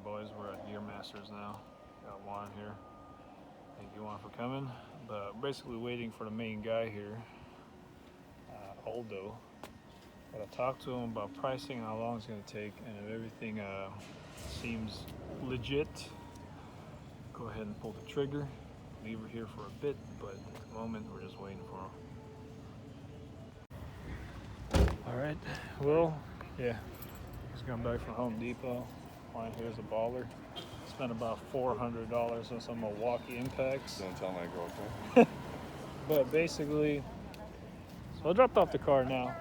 boys, we're at Gearmasters now. Got Juan here. Thank you, Juan, for coming. But basically waiting for the main guy here, Aldo. Gotta talk to him about pricing, how long it's gonna take, and if everything seems legit, go ahead and pull the trigger. Leave her here for a bit, but at the moment we're just waiting for him. All right, well, yeah, just got back from Home Depot. Juan here's a baller. Spent about $400 on some Milwaukee Impacts. Don't tell my girlfriend. But basically, so I dropped off the car now.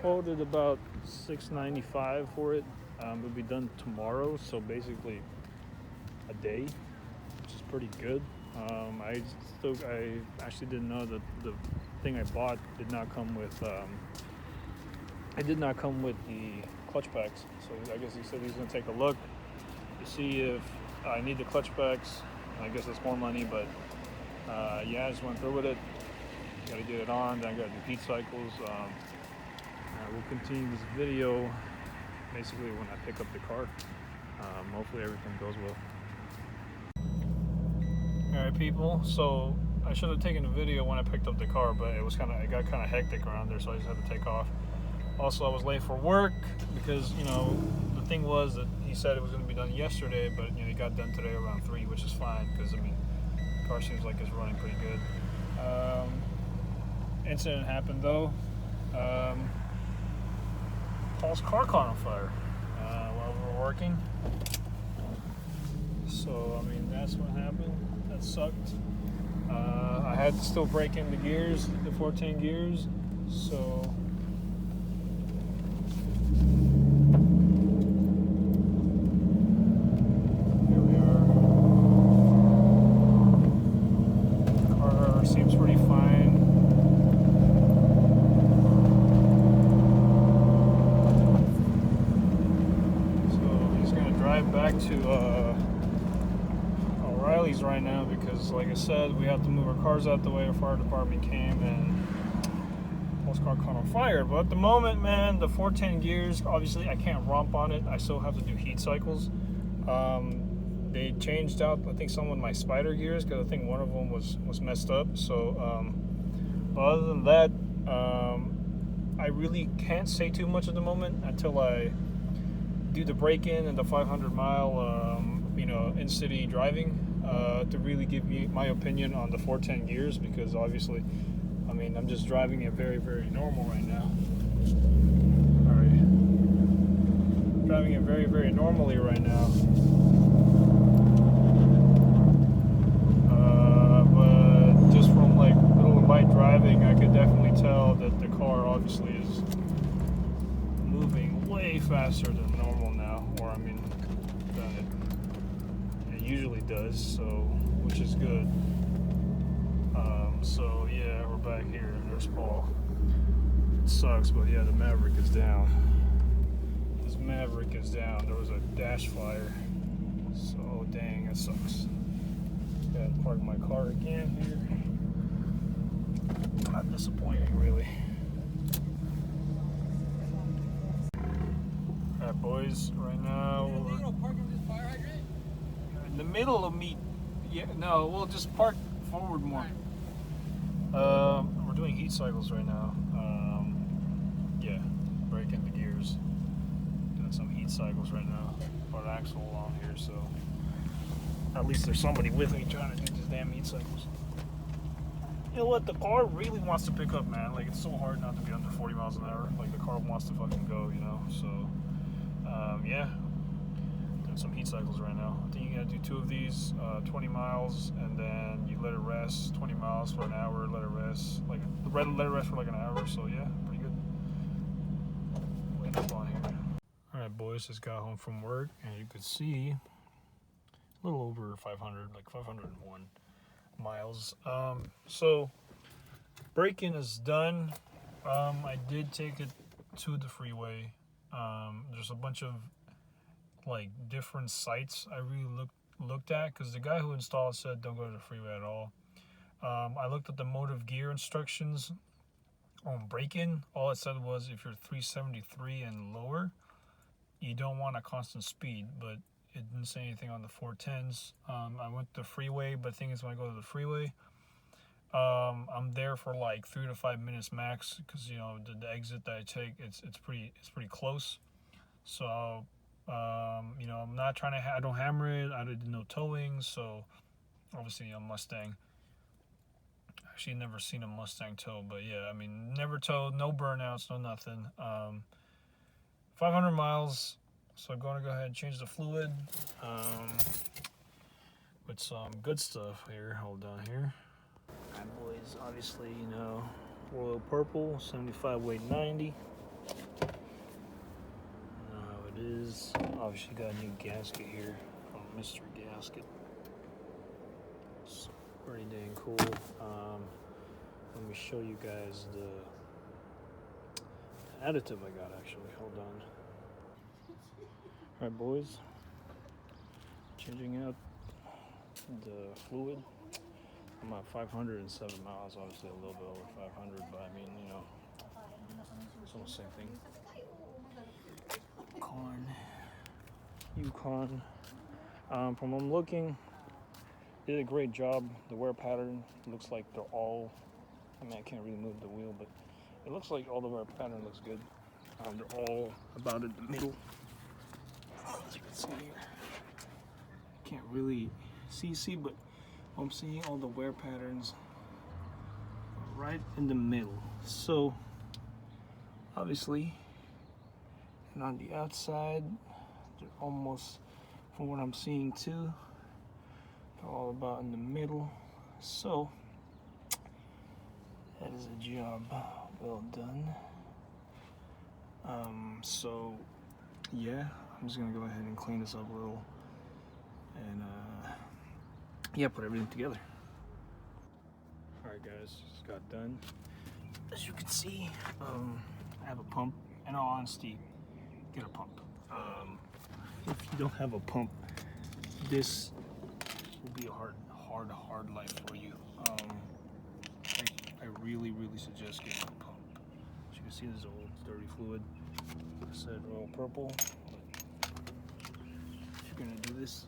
Quoted about $695 for it. It'll be done tomorrow, so basically a day, which is pretty good. I actually didn't know that the thing I bought did not come with it did not come with the clutch packs. So I guess he said he was gonna take a look to see if I need the clutch packs. I guess it's more money, but yeah, I just went through with it. Got to get it on, then I got to do heat cycles. We'll continue this video basically when I pick up the car. Hopefully everything goes well. All right, people. So I should have taken a video when I picked up the car, but it got kind of hectic around there, so I just had to take off. Also, I was late for work because, you know, the thing was that he said it was going to be done yesterday, but, you know, it got done today around 3, which is fine because, I mean, the car seems like it's running pretty good. Incident happened, though. Paul's car caught on fire while we were working. So, I mean, that's what happened. That sucked. I had to still break in the gears, the 14 gears, so... seems pretty fine. So he's gonna drive back to O'Reilly's right now because, like I said, we have to move our cars out the way. Our fire department came and Paul's car caught on fire. But at the moment, man, the 410 gears, obviously I can't romp on it. I still have to do heat cycles. They changed out, I think, some of my spider gears because I think one of them was messed up. So, other than that, I really can't say too much at the moment until I do the break-in and the 500-mile, you know, in-city driving to really give me my opinion on the 410 gears because obviously, I mean, I'm just driving it very, very normal right now. All right, driving it very, very normally right now. Driving, I could definitely tell that the car obviously is moving way faster than normal now, or I mean, than it usually does, so, which is good. So yeah, we're back here, there's Paul. It sucks, but yeah, the Maverick is down. This Maverick is down. There was a dash fire, so dang, that sucks. Gotta park my car again here. Not disappointing, really. Alright, boys, right now we're in the middle of me. Yeah, no, we'll just park forward more. We're doing heat cycles right now. Yeah, breaking the gears. Doing some heat cycles right now. Got Axel along here, so at least there's somebody with me trying to do these damn heat cycles. You know what, the car really wants to pick up, man. Like, it's so hard not to be under 40 miles an hour. Like, the car wants to fucking go, you know? So, yeah. Doing some heat cycles right now. I think you gotta do 2 of these, 20 miles, and then you let it rest, 20 miles for an hour, let it rest. Like, let it rest for like an hour, so yeah, pretty good. Waiting up on here. Alright, boys, just got home from work, and you could see a little over 500, like 501. miles. So break-in is done. I did take it to the freeway. There's a bunch of like different sites I really looked at because the guy who installed said don't go to the freeway at all. I looked at the motive gear instructions on break-in. All it said was if you're 373 and lower, you don't want a constant speed, but it didn't say anything on the 410s. I went to the freeway, but the thing is, when I go to the freeway, I'm there for like 3 to 5 minutes max, because you know the exit that I take, it's pretty close. So you know, I'm not trying to I don't hammer it. I did no towing, so obviously a Mustang. Actually, never seen a Mustang tow, but yeah, I mean, never towed, no burnouts, no nothing. 500 miles. So I'm going to go ahead and change the fluid with some good stuff here. Hold on here. Alright, boys, obviously, you know, royal purple, 75 weight 90. You know how it is. Obviously got a new gasket here from Mr. Gasket. So pretty dang cool. Let me show you guys the additive I got, actually. Hold on. Alright, boys, changing out the fluid. I'm at 507 miles, obviously a little bit over 500, but I mean, you know, it's almost the same thing. Yukon. From what I'm looking, did a great job. The wear pattern looks like they're all, I mean, I can't really move the wheel, but it looks like all the wear pattern looks good. They're all about in the middle. As you can see here, can't really see, but I'm seeing all the wear patterns right in the middle. So obviously, and on the outside, they're almost, from what I'm seeing too, they're all about in the middle. So that is a job well done. So yeah, I'm just gonna go ahead and clean this up a little, and yeah, put everything together. Alright guys, just got done. As you can see, I have a pump. In all honesty, get a pump. If you don't have a pump, this will be a hard life for you. I really suggest getting a pump. As you can see, this is old dirty fluid. I said royal purple, but if you're gonna do this,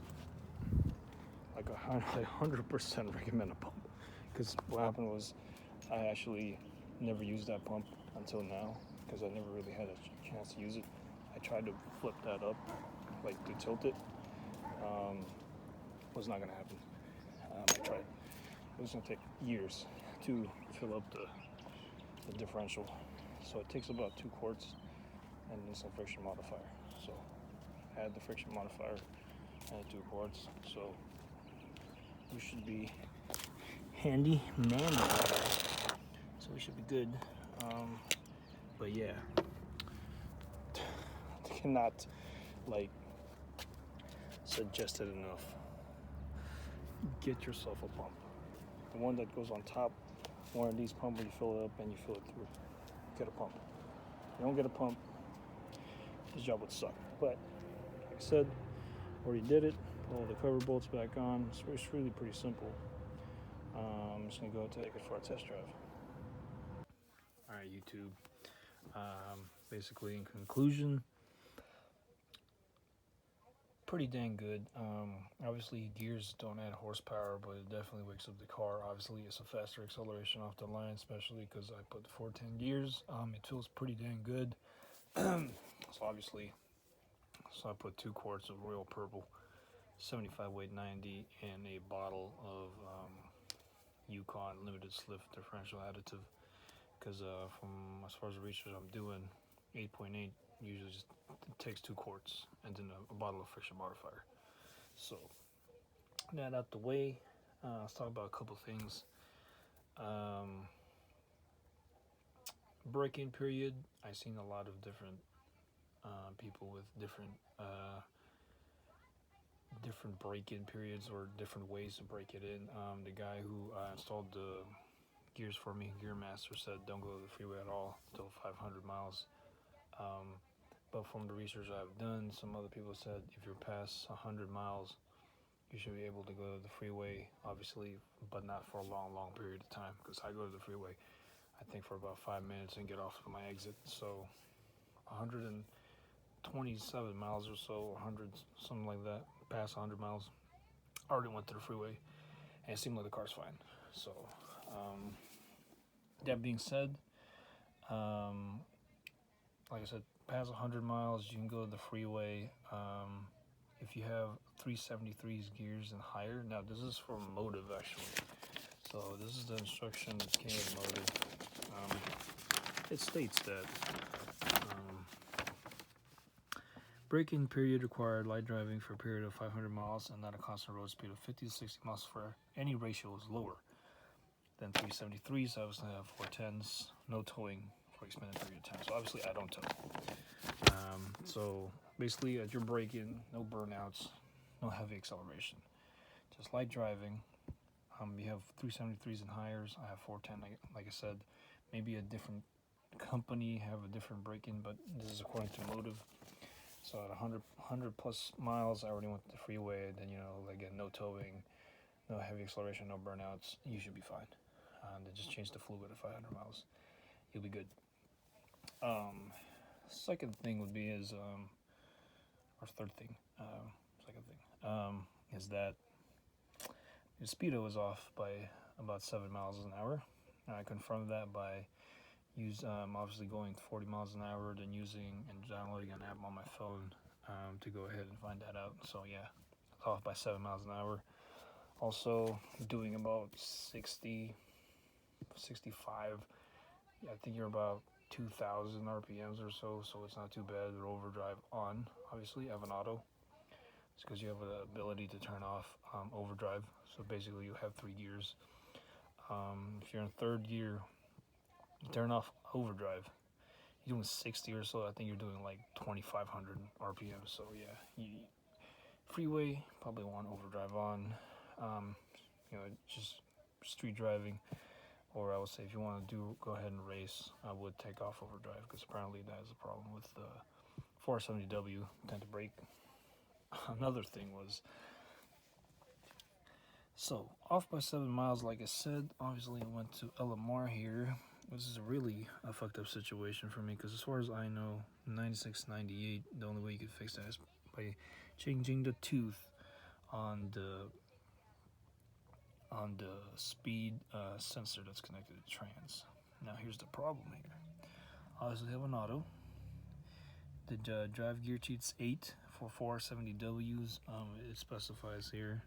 like 100% recommend a pump. Because what happened was, I actually never used that pump until now, because I never really had a chance to use it. I tried to flip that up, like to tilt it. Was not gonna happen. I tried. It was gonna take years to fill up the differential. So it takes about 2 quarts and then some friction modifier. So I had the friction modifier and 2 quarts. So we should be handy man. So we should be good. But yeah, cannot like suggest it enough. Get yourself a pump. The one that goes on top, one of these pumps where you fill it up and you fill it through. Get a pump. If you don't get a pump, this job would suck. But like I said, already did it. Put all the cover bolts back on. It's really pretty simple. I'm just gonna go take it for a test drive. All right, YouTube. Basically, in conclusion, pretty dang good. Obviously, gears don't add horsepower, but it definitely wakes up the car. Obviously, it's a faster acceleration off the line, especially because I put the 410 gears. It feels pretty dang good. So obviously, I put 2 quarts of royal purple, 75 weight 90, and a bottle of Yukon limited slip differential additive. Because from as far as the research I'm doing, 8.8 usually just takes 2 quarts and then a bottle of friction modifier. So that out the way, let's talk about a couple things. Break-in period. I've seen a lot of different people with different break-in periods or different ways to break it in. The guy who installed the gears for me, Gearmaster, said don't go to the freeway at all until 500 miles. But from the research I've done, some other people said if you're past 100 miles, you should be able to go to the freeway, obviously, but not for a long period of time. Because I go to the freeway, I think, for about 5 minutes and get off at my exit. So 100 and 27 miles or so, 100, something like that, past 100 miles. I already went to the freeway, and it seemed like the car's fine. So, that being said, like I said, past 100 miles, you can go to the freeway. If you have 373's gears and higher, now this is for Motive actually. So this is the instruction that came with Motive. It states that braking period required light driving for a period of 500 miles and not a constant road speed of 50 to 60 miles for any ratio is lower than 373s. I obviously have 410s, no towing for extended period of time. So obviously I don't tow. So basically as you're braking, no burnouts, no heavy acceleration, just light driving. You have 373s and highers. I have 410, like I said. Maybe a different company have a different braking, but this is according to Motive. So at 100 plus miles, I already went to the freeway. Then, you know, again, no towing, no heavy acceleration, no burnouts. You should be fine. They just changed the fluid at 500 miles. You'll be good. Second thing would be is, or third thing, second thing, is that the speedo is off by about 7 miles an hour. And I confirmed that by obviously going 40 miles an hour, then using and downloading an app on my phone to go ahead and find that out. So yeah, it's off by 7 miles an hour. Also doing about 60, 65. Yeah, I think you're about 2,000 RPMs or so, so it's not too bad. The overdrive on, obviously, I have an auto. It's because you have the ability to turn off overdrive. So basically you have 3 gears. If you're in third gear, you turn off overdrive. You're doing 60 or so. I think you're doing like 2,500 RPM. So yeah, freeway, probably want overdrive on. You know, just street driving. Or I would say if you want to go ahead and race, I would take off overdrive because apparently that is a problem with the 470W, tend to brake. Another thing was, so off by 7 miles, like I said, obviously I went to LMR here. This is really a fucked up situation for me because as far as I know, 96, 98, the only way you could fix that is by changing the tooth on the speed sensor that's connected to trans. Now here's the problem here. Obviously I have an auto. The drive gear cheat's 8 for 470Ws. It specifies here.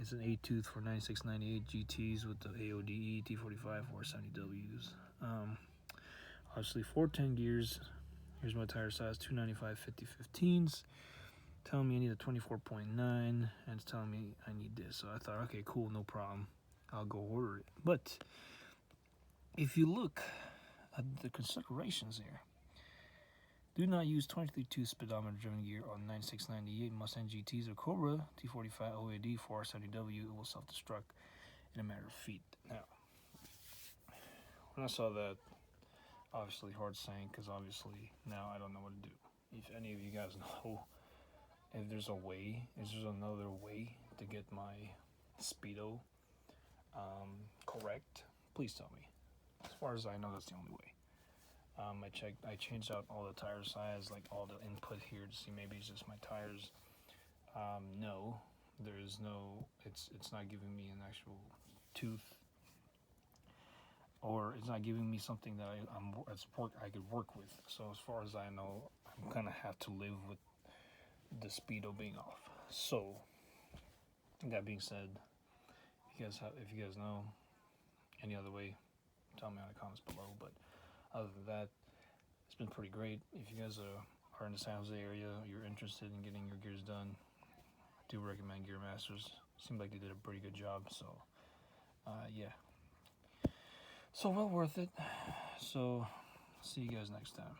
It's an 8 tooth for 9698 GTs with the AODE T45 470Ws. Obviously 410 gears. Here's my tire size, 295 50/15s. Telling me I need a 24.9, and it's telling me I need this. So I thought, okay, cool, no problem. I'll go order it. But if you look at the considerations here, do not use 23.2 speedometer driven gear on 9698 Mustang GTs or Cobra T45 OAD 470W. It will self-destruct in a matter of feet. Now, when I saw that, obviously hard saying, because obviously now I don't know what to do. If any of you guys know if there's a way, is there another way to get my speedo correct, please tell me. As far as I know, that's the only way. I changed out all the tire size, like all the input here to see maybe it's just my tires. No, there is no, it's not giving me an actual tooth, or it's not giving me something that I could work with. So as far as I know, I'm gonna have to live with the speedo being off. So that being said, if you guys know any other way, tell me in the comments below. But other than that, it's been pretty great. If you guys are in the San Jose area, you're interested in getting your gears done, I do recommend Gearmasters. Seemed like they did a pretty good job. So yeah, so well worth it. So see you guys next time.